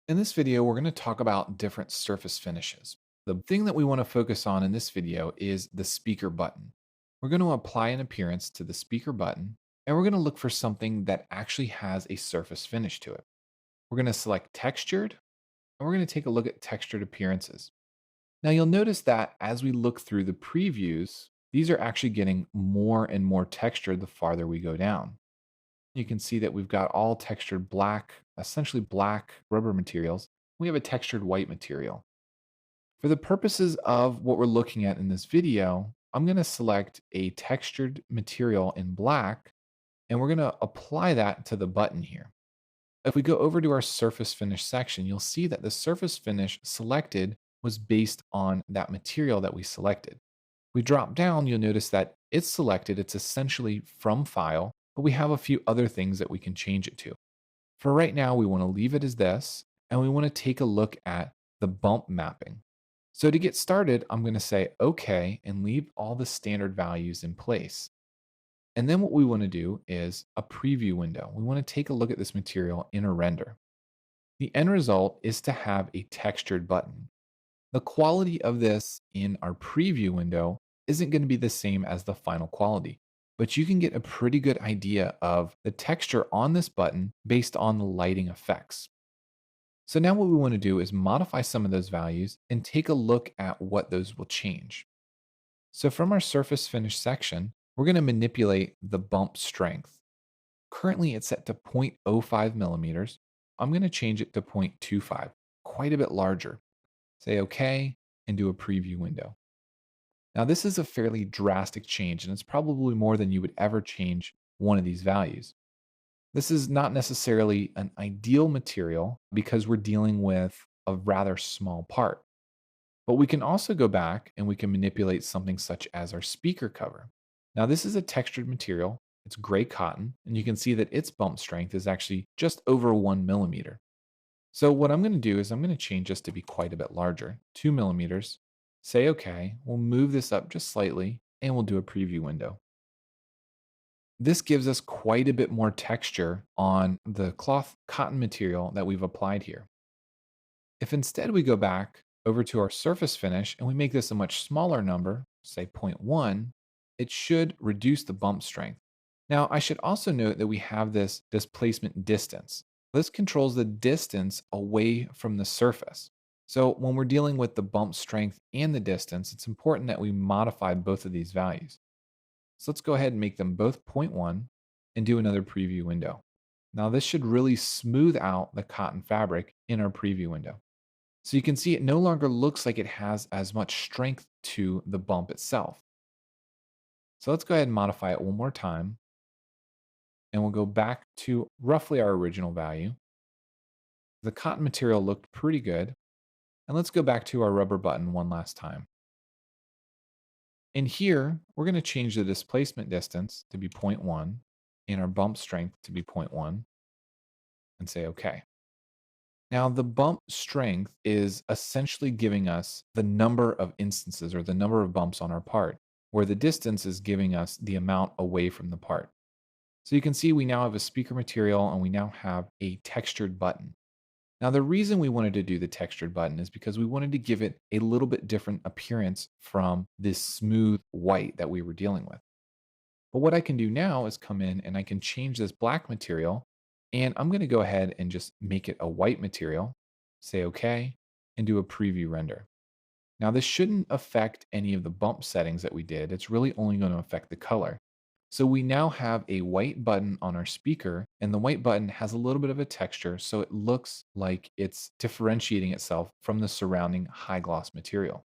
In this video, we're going to talk about different surface finishes. The thing that we want to focus on in this video is the speaker button. We're going to apply an appearance to the speaker button, and we're going to look for something that actually has a surface finish to it. We're going to select textured, and we're going to take a look at textured appearances. Now you'll notice that as we look through the previews, these are actually getting more and more textured the farther we go down. You can see that we've got all textured black, essentially black rubber materials. We have a textured white material. For the purposes of what we're looking at in this video, I'm going to select a textured material in black, and we're going to apply that to the button here. If we go over to our surface finish section, you'll see that the surface finish selected was based on that material that we selected. We drop down, you'll notice that it's selected. It's essentially from file, but we have a few other things that we can change it to. For right now, we want to leave it as this, and we want to take a look at the bump mapping. So to get started, I'm going to say OK and leave all the standard values in place. And then what we want to do is a preview window. We want to take a look at this material in a render. The end result is to have a textured button. The quality of this in our preview window isn't going to be the same as the final quality, but you can get a pretty good idea of the texture on this button based on the lighting effects. So now what we want to do is modify some of those values and take a look at what those will change. So from our surface finish section, we're going to manipulate the bump strength. Currently it's set to 0.05 millimeters. I'm going to change it to 0.25, quite a bit larger. Say OK and do a preview window. Now, this is a fairly drastic change, and it's probably more than you would ever change one of these values. This is not necessarily an ideal material because we're dealing with a rather small part. But we can also go back and we can manipulate something such as our speaker cover. Now, this is a textured material. It's gray cotton, and you can see that its bump strength is actually just over 1 millimeter. So what I'm going to do is I'm going to change this to be quite a bit larger, 2 millimeters. Say OK. We'll move this up just slightly, and we'll do a preview window. This gives us quite a bit more texture on the cloth cotton material that we've applied here. If instead we go back over to our surface finish and we make this a much smaller number, say zero point 0.1, it should reduce the bump strength. Now, I should also note that we have this displacement distance. This controls the distance away from the surface. So when we're dealing with the bump strength and the distance, it's important that we modify both of these values. So let's go ahead and make them both zero point 0.1 and do another preview window. Now this should really smooth out the cotton fabric in our preview window. So you can see it no longer looks like it has as much strength to the bump itself. So let's go ahead and modify it one more time. And we'll go back to roughly our original value. The cotton material looked pretty good. And let's go back to our rubber button one last time. And here, we're going to change the displacement distance to be zero point 0.1 and our bump strength to be zero point 0.1 and say OK. Now, the bump strength is essentially giving us the number of instances or the number of bumps on our part, where the distance is giving us the amount away from the part. So you can see we now have a speaker material and we now have a textured button. Now, the reason we wanted to do the textured button is because we wanted to give it a little bit different appearance from this smooth white that we were dealing with. But what I can do now is come in and I can change this black material, and I'm going to go ahead and just make it a white material, say OK, and do a preview render. Now, this shouldn't affect any of the bump settings that we did. It's really only going to affect the color. So we now have a white button on our speaker, and the white button has a little bit of a texture, so it looks like it's differentiating itself from the surrounding high gloss material.